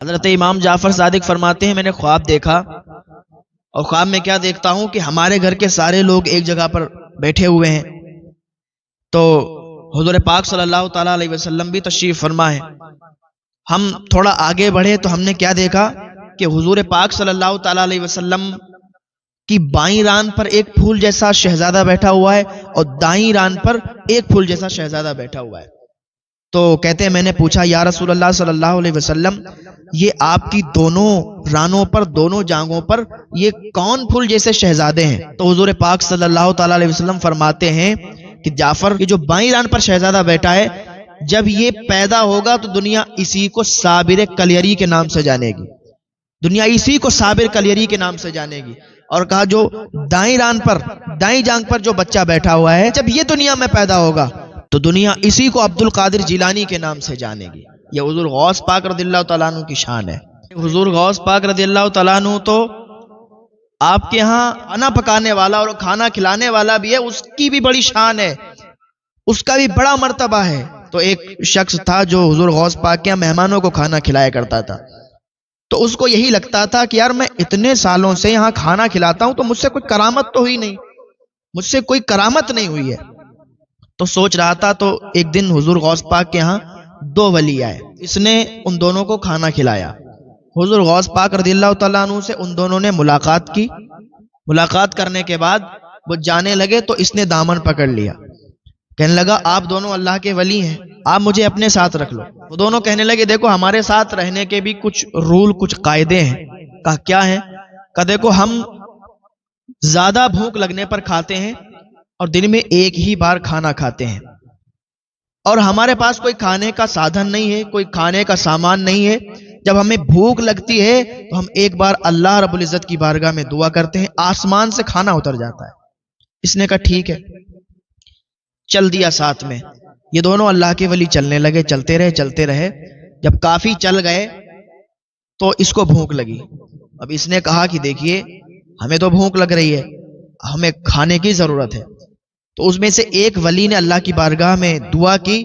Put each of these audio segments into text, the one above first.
حضرت امام جعفر صادق فرماتے ہیں میں نے خواب دیکھا، اور خواب میں کیا دیکھتا ہوں کہ ہمارے گھر کے سارے لوگ ایک جگہ پر بیٹھے ہوئے ہیں، تو حضور پاک صلی اللہ تعالیٰ علیہ وسلم بھی تشریف فرما ہے۔ ہم تھوڑا آگے بڑھے تو ہم نے کیا دیکھا کہ حضور پاک صلی اللہ تعالیٰ علیہ وسلم کی بائیں ران پر ایک پھول جیسا شہزادہ بیٹھا ہوا ہے اور دائیں ران پر ایک پھول جیسا شہزادہ بیٹھا ہوا ہے۔ تو کہتے ہیں میں نے پوچھا یا رسول اللہ صلی اللہ علیہ وسلم، یہ آپ کی دونوں رانوں پر، دونوں جانگوں پر یہ کون پھول جیسے شہزادے ہیں؟ تو حضور پاک صلی اللہ تعالیٰ علیہ وسلم فرماتے ہیں کہ جعفر، یہ جو بائیں ران پر شہزادہ بیٹھا ہے، جب یہ پیدا ہوگا تو دنیا اسی کو صابر کلیری کے نام سے جانے گی، دنیا اسی کو صابر کلیری کے نام سے جانے گی۔ اور کہا جو دائیں ران پر، دائیں جانگ پر جو بچہ بیٹھا ہوا ہے، جب یہ دنیا میں پیدا ہوگا تو دنیا اسی کو عبد القادر جیلانی کے نام سے جانے گی۔ یہ حضور غوث پاک رضی اللہ تعالیٰ عنہ کی شان ہے۔ حضور غوث پاک رضی اللہ تعالیٰ عنہ تو آپ کے ہاں کھانا پکانے والا اور کھانا کھلانے والا بھی ہے، اس کی بھی بڑی شان ہے، اس کا بھی بڑا مرتبہ ہے۔ تو ایک شخص تھا جو حضور غوث پاک کے مہمانوں کو کھانا کھلایا کرتا تھا، تو اس کو یہی لگتا تھا کہ یار میں اتنے سالوں سے یہاں کھانا کھلاتا ہوں تو مجھ سے کوئی کرامت تو ہوئی نہیں، مجھ سے کوئی کرامت نہیں ہوئی ہے۔ تو سوچ رہا تھا، تو ایک دن حضور غوث پاک کے یہاں دو ولی آئے، اس نے ان دونوں کو کھانا کھلایا۔ حضور غوث پاک رضی اللہ تعالیٰ عنہ سے ان دونوں نے ملاقات کی، ملاقات کرنے کے بعد وہ جانے لگے تو اس نے دامن پکڑ لیا، کہنے لگا آپ دونوں اللہ کے ولی ہیں، آپ مجھے اپنے ساتھ رکھ لو۔ وہ دونوں کہنے لگے دیکھو ہمارے ساتھ رہنے کے بھی کچھ رول، کچھ قاعدے ہیں۔ کہا کیا ہے؟ کہا دیکھو ہم زیادہ بھوک لگنے پر کھاتے ہیں اور دن میں ایک ہی بار کھانا کھاتے ہیں، اور ہمارے پاس کوئی کھانے کا سادھن نہیں ہے، کوئی کھانے کا سامان نہیں ہے۔ جب ہمیں بھوک لگتی ہے تو ہم ایک بار اللہ رب العزت کی بارگاہ میں دعا کرتے ہیں، آسمان سے کھانا اتر جاتا ہے۔ اس نے کہا ٹھیک ہے، چل دیا ساتھ میں۔ یہ دونوں اللہ کے ولی چلنے لگے، چلتے رہے چلتے رہے، جب کافی چل گئے تو اس کو بھوک لگی۔ اب اس نے کہا کہ دیکھیے ہمیں تو بھوک لگ رہی ہے، ہمیں کھانے کی ضرورت ہے۔ تو اس میں سے ایک ولی نے اللہ کی بارگاہ میں دعا کی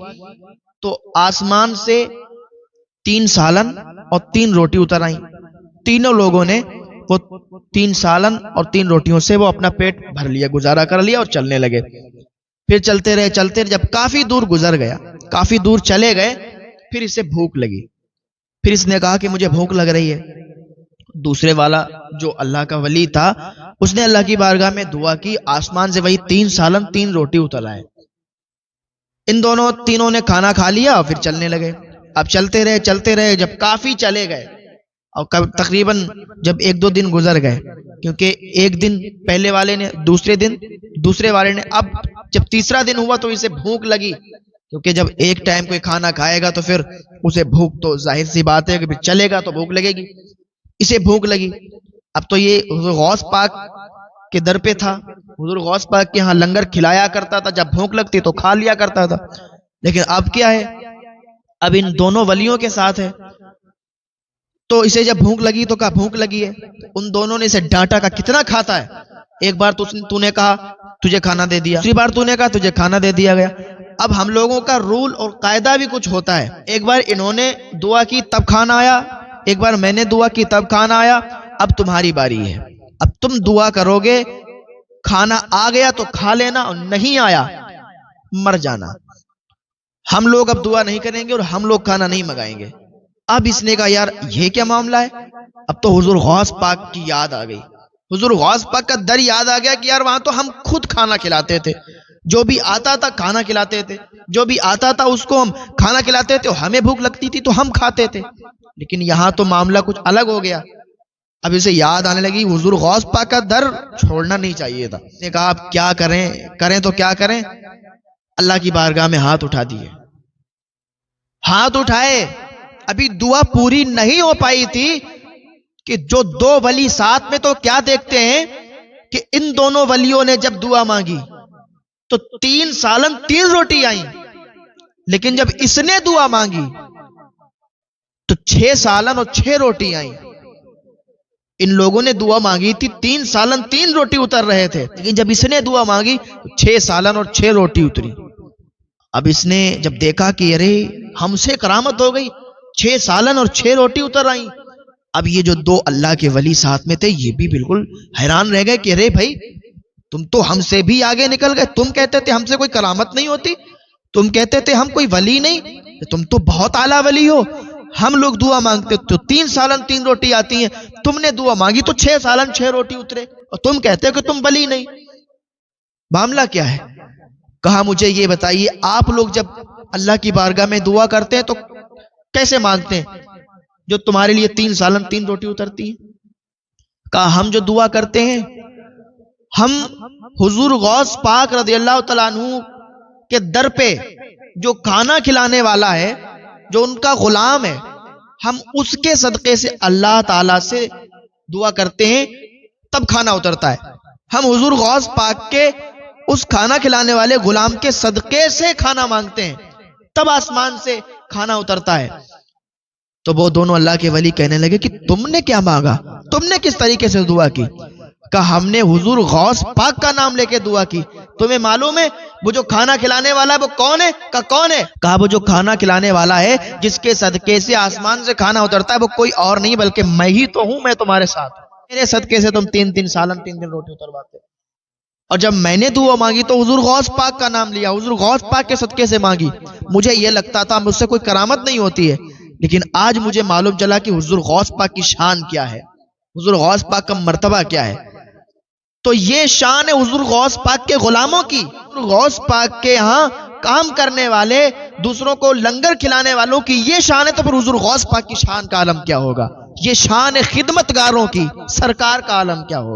تو آسمان سے 3 سالن اور 3 روٹی اتر آئیں۔ تینوں لوگوں نے وہ 3 سالن اور 3 روٹیوں سے وہ اپنا پیٹ بھر لیا، گزارا کر لیا اور چلنے لگے۔ پھر چلتے رہے چلتے رہے، جب کافی دور گزر گیا، کافی دور چلے گئے، پھر اسے بھوک لگی۔ پھر اس نے کہا کہ مجھے بھوک لگ رہی ہے۔ دوسرے والا جو اللہ کا ولی تھا اس نے اللہ کی بارگاہ میں دعا کی، آسمان سے وہی 3 سالن 3 روٹی اتر آئے۔ ان تینوں نے کھانا کھا لیا اور پھر چلنے لگے۔ اب چلتے رہے جب کافی چلے گئے، اور تقریباً جب 1-2 دن گزر گئے، کیونکہ ایک دن پہلے والے نے، دوسرے والے نے، اب جب تیسرا دن ہوا تو اسے بھوک لگی، کیونکہ جب ایک ٹائم کوئی کھانا کھائے گا تو پھر اسے بھوک تو ظاہر سی بات ہے کہ پھر چلے گا تو بھوک لگے گی۔ اسے بھوک لگی۔ اب تو یہ حضور غوث پاک کے در پہ تھا، حضور غوث پاک کے ہاں لنگر کھلایا کرتا تھا، جب بھوک لگتی تو کھا لیا کرتا تھا۔ لیکن اب کیا ہے، اب ان دونوں ولیوں کے ساتھ ہے، تو اسے جب بھوک لگی تو کہا بھوک لگی ہے۔ ان دونوں نے اسے ڈانٹا، کا کتنا کھاتا ہے؟ ایک بار تو نے کہا تجھے کھانا دے دیا، دوسری بار تو نے کہا تجھے کھانا دے دیا گیا۔ اب ہم لوگوں کا رول اور قاعدہ بھی کچھ ہوتا ہے، ایک بار انہوں نے دعا کی تب کھانا آیا، ایک بار میں نے دعا کی تب کھانا آیا، اب تمہاری باری ہے، اب تم دعا کرو گے، کھانا آ گیا تو کھا لینا، اور نہیں آیا مر جانا۔ ہم لوگ اب دعا نہیں کریں گے اور ہم لوگ کھانا نہیں منگائیں گے۔ اب اس نے کہا یار یہ کیا معاملہ ہے؟ اب تو حضور غوث پاک کی یاد آ گئی، حضور غوث پاک کا در یاد آ گیا کہ یار وہاں تو ہم خود کھانا کھلاتے تھے، جو بھی آتا تھا کھانا کھلاتے تھے، جو بھی آتا تھا اس کو ہم کھانا کھلاتے تھے، ہمیں بھوک لگتی تھی تو ہم کھاتے تھے، لیکن یہاں تو معاملہ کچھ الگ ہو گیا۔ اب اسے یاد آنے لگی حضور غوث پاک کا در چھوڑنا نہیں چاہیے تھا۔ اس نے کہا اب کیا کریں تو کیا کریں؟ اللہ کی بارگاہ میں ہاتھ اٹھا دیے، ہاتھ اٹھائے، ابھی دعا پوری نہیں ہو پائی تھی کہ جو 2 ولی ساتھ میں، تو کیا دیکھتے ہیں کہ ان دونوں ولیوں نے جب دعا مانگی تو 3 سالن 3 روٹی آئیں، لیکن جب اس نے دعا مانگی تو 6 سالن اور 6 روٹی آئیں۔ ان لوگوں نے دعا مانگی تھی 3 سالن 3 روٹی اتر رہے تھے، لیکن جب اس نے دعا مانگی تو 6 سالن اور 6 روٹی اتری۔ اب اس نے جب دیکھا کہ ارے ہم سے کرامت ہو گئی، 6 سالن اور 6 روٹی اتر آئیں۔ اب یہ جو 2 اللہ کے ولی ساتھ میں تھے یہ بھی بالکل حیران رہ گئے کہ ارے بھائی تم تو ہم سے بھی آگے نکل گئے، تم کہتے تھے ہم سے کوئی کرامت نہیں ہوتی، تم کہتے تھے ہم کوئی ولی نہیں، تم تو بہت اعلیٰ ولی ہو، ہم لوگ دعا مانگتے تو 3 سالن 3 روٹی آتی ہیں، تم نے دعا مانگی تو 6 سالن 6 روٹی اترے، اور تم کہتے ہو کہ تم ولی نہیں، معاملہ کیا ہے؟ کہا مجھے یہ بتائیے آپ لوگ جب اللہ کی بارگاہ میں دعا کرتے ہیں تو کیسے مانگتے ہیں جو تمہارے لیے 3 سالن 3 روٹی اترتی ہیں؟ کہا ہم جو دعا کرتے ہیں ہم حضور غوث پاک رضی اللہ تعالیٰ عنہ کے در پہ جو کھانا کھلانے والا ہے، جو ان کا غلام ہے، ہم اس کے صدقے سے اللہ تعالیٰ سے دعا کرتے ہیں تب کھانا اترتا ہے۔ ہم حضور غوث پاک کے اس کھانا کھلانے والے غلام کے صدقے سے کھانا مانگتے ہیں تب آسمان سے کھانا اترتا ہے۔ تو وہ دونوں اللہ کے ولی کہنے لگے کہ تم نے کیا مانگا، تم نے کس طریقے سے دعا کی؟ کہا ہم نے حضور غوث پاک کا نام لے کے دعا کی۔ تمہیں معلوم ہے وہ جو کھانا کھلانے والا ہے وہ کون ہے؟ کہا کون ہے؟ کہا وہ جو کھانا کھلانے والا ہے جس کے صدقے سے آسمان سے کھانا اترتا ہے وہ کوئی اور نہیں بلکہ میں ہی تو ہوں، میں تمہارے ساتھ، میرے صدقے سے تم 3 سالن 3 روٹی اترواتے۔ اور جب میں نے دعا مانگی تو حضور غوث پاک کا نام لیا، حضور غوث پاک کے صدقے سے مانگی۔ مجھے یہ لگتا تھا مجھ سے کوئی کرامت نہیں ہوتی ہے، لیکن آج مجھے معلوم چلا کہ حضور غوث پاک کی شان کیا ہے، حضور غوث پاک کا مرتبہ کیا ہے۔ تو یہ شان ہے حضور غوث پاک کے غلاموں کی، حضور غوث پاک کے ہاں کام کرنے والے، دوسروں کو لنگر کھلانے والوں کی یہ شان ہے، تو پھر حضور غوث پاک کی شان کا عالم کیا ہوگا؟ یہ شان خدمت گاروں کی، سرکار کا عالم کیا ہوگا؟